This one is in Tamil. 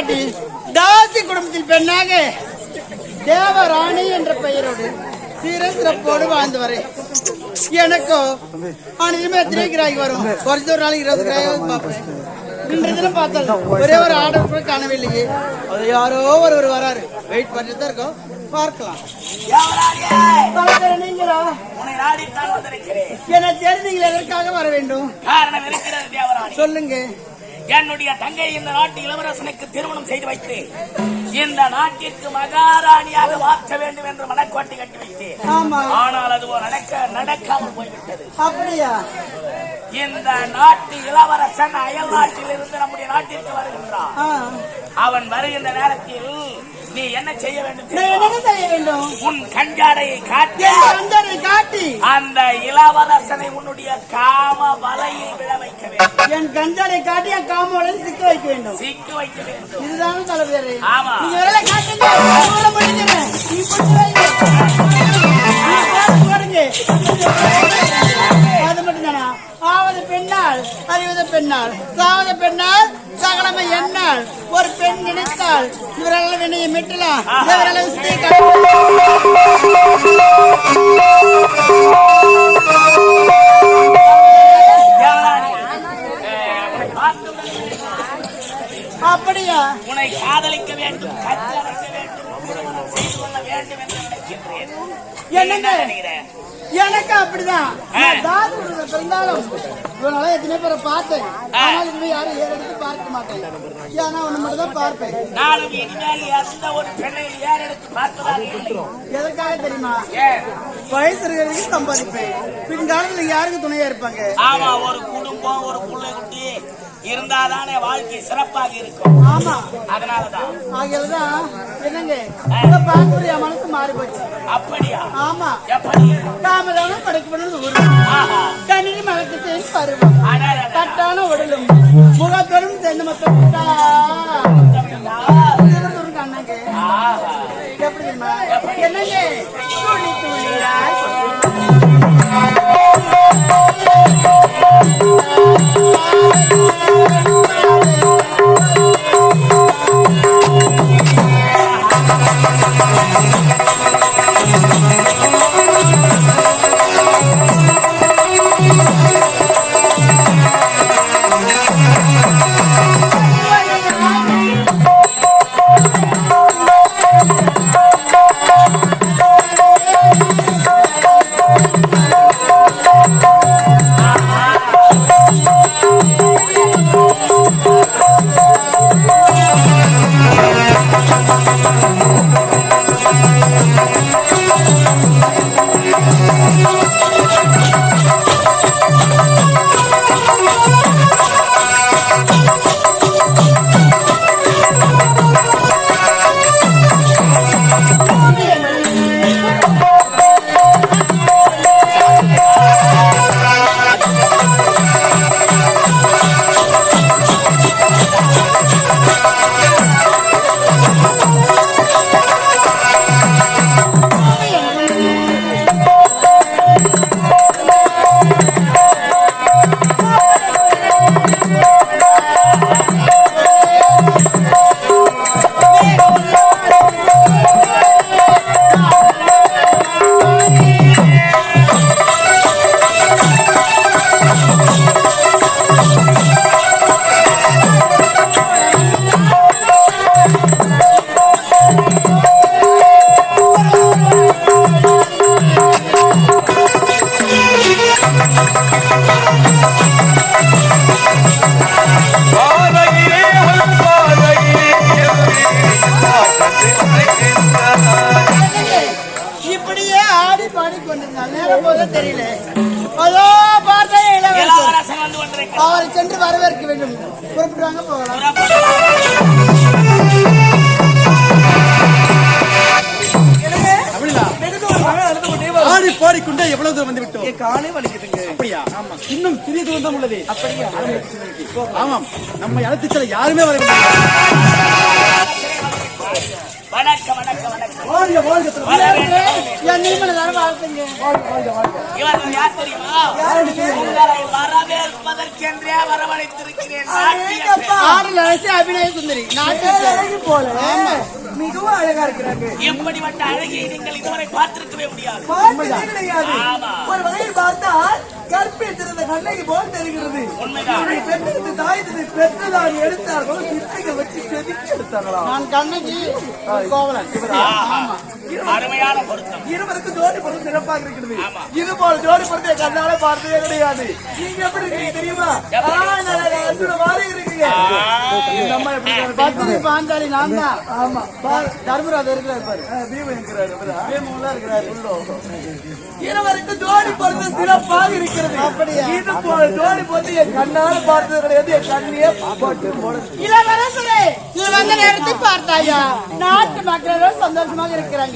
பாட்டி தாசி குடும்பத்தில் பெண்ணாக தேவராணி என்ற பெயரோடு சிறப்போடு வாழ்ந்து வரேன். எனக்கோ அனைத்துமே எத்தனை கிராக்கி வரும், குறைஞ்ச ஒரு நாளைக்கு 20 கிராக்கி பார்ப்பேன். இன்றைய தினம் பார்த்தது ஒரே ஒரு ஆர்டர் கூட காணவில்லையே. அது யாரோ ஒரு வராரு, வெயிட் பண்ணிட்டு தான் இருக்கோம், பார்க்கலாம். நீங்களா என்ன தெரிஞ்சீங்களா? எதற்காக வர வேண்டும்? காரணம் இருக்கிறது தேவராணி. சொல்லுங்க. என்னுடைய தங்கை இந்த நாட்டு இளவரசனுக்கு திருமணம் செய்து வைத்து இந்த நாட்டிற்கு மகாராணியாக மாற்ற வேண்டும் என்று மனக்கோட்டை கட்டி வைத்தேன். ஆனால் அது நடக்காமல் போய்விட்டது. அப்படியா? இந்த நாட்டு இளவரசன் அயல் நாட்டில் இருந்து நம்முடைய நாட்டிற்கு வருகின்றான். அவன் வருகின்ற நேரத்தில் நீ என்ன செய்ய வேண்டும்? உன் கஞ்சாடையை காட்டி அந்த இளவரசனை உன்னுடைய காம வலையில் விழ வைக்க வேண்டும். என் கஞ்சாடை காட்டி என் காம வலையில் சிக்க வைக்க வேண்டும். இதுதான் தலைவர். ஆமா, அது மட்டும் தானா? ஆவது பெண்ணால் அறிவது பெண்ணால் சாவது பெண்ணால் சகலமை எண்ணால் ஒரு பெண் நினைத்தால் இவரால் வினையை மீட்டலாம். அப்படியா? உன்னை காதலிக்க வேண்டும், வேண்டும் என்று நினைக்கின்றேன். என்னங்க எனக்கு அப்படிதான். பிறந்தாலும் இவனால எத்தனை பேரை பார்த்தேன், ஆனால் இனிமே யாரும் ஏறெடுத்து பார்க்க மாட்டேன். ஏன்னா ஒண்ணு மட்டும் தான் பார்ப்பேன். நானும் இனிமேல் எந்த ஒரு பெண்ணை ஏறெடுத்து பார்ப்பதாக. எதற்காக தெரியுமா? வயசு இருக்கிறதுக்கு சம்பாதிப்பேன். பின்காலத்துல யாருக்கு துணையா இருப்பாங்க? ஆமா, ஒரு குடும்பம் ஒரு பிள்ளை குட்டி இருந்தாதானே வாழ்க்கை சிறப்பாக இருக்கும். ஆமா, அதனாலதான். ஆகியதான் என்னங்க பார்க்கக்கூடிய மனசு மாறி போச்சு. அப்படியா? ஆமா. எப்படி? காமதானம் படைக்கப்படும் ஒரு கணினி மலக்கு செய்து பருவம் கட்டான உடலும் முகத்தோடும் சேர்ந்து மொத்தம் அண்ணங்க எப்படி தெரியுமா? என்னங்க துளி துளியா தெரியல. அதோ பார்த்தே அவரை சென்று வரவேற்க வேண்டும். புறப்பட்டுவாங்க, போகலாம். ஆடி பாடிக்கொண்டே எவ்வளவு தூரம் வந்து விட்டோம். காலை வலிக்குதுங்க. அப்படியா? ஆமா, இன்னும் சிறிய தூரம் தான் உள்ளது. அப்படியா? ஆமாம், நம்ம அழைத்து செல்ல யாருமே வர வணக்கம். என்னையும் மனதார வாழ்த்துங்க. இவர்கள் யார் தெரியுமா? உங்களை வரவேற்பதற்கென்றே வரவழைத்திருக்கிறேன். ஆறு அழைச்சி அபிநய சுந்தரி நாட்டு போல மிகவும் அழகா இருக்கிறாங்க. எப்படிப்பட்ட அழகியை நீங்கள் இதுவரை பார்த்திருக்கவே முடியாது. ஆமா. ஒரு வகையில் பார்த்தால் கற்பில் திறந்த கண்ணகி போல் தெரிகிறது. உண்மைதான். பெண்ணெடுத்து தாய் பெற்றதான் எடுத்தார்கள், சிற்பிகள் வச்சு செதுக்கி எடுத்தார்களா? நான் கண்ணகி கோவலன். அருமையான பொருத்தம். இருவருக்கு ஜோடி பொருத்தம் சிறப்பாக இருக்கிறது. இது போல ஜோடி பொருத்தம் கண்ணால பார்த்ததே கிடையாது. நீங்க எப்படி இருக்கீங்க தெரியுமா? இருக்கீங்க. பத்தினி பாஞ்சாலி நான் தான். ஆமா, தர்மராஜ் இருக்கிறார் பாரு, பீமன் இருக்கிறாரு. இருவருக்கு ஜோடி பொருத்தம் சிறப்பாக இருக்கிறது. அப்படியா? இது போல ஜோடி பொருத்தம் என் கண்ணால பார்த்தது கிடையாது. என் கண்ணியே போட்டு இளவரசரே, இது வந்த நேரத்தை பார்த்தாயா? நாட்டு மக்கள் சந்தோஷமாக இருக்கிறாங்க.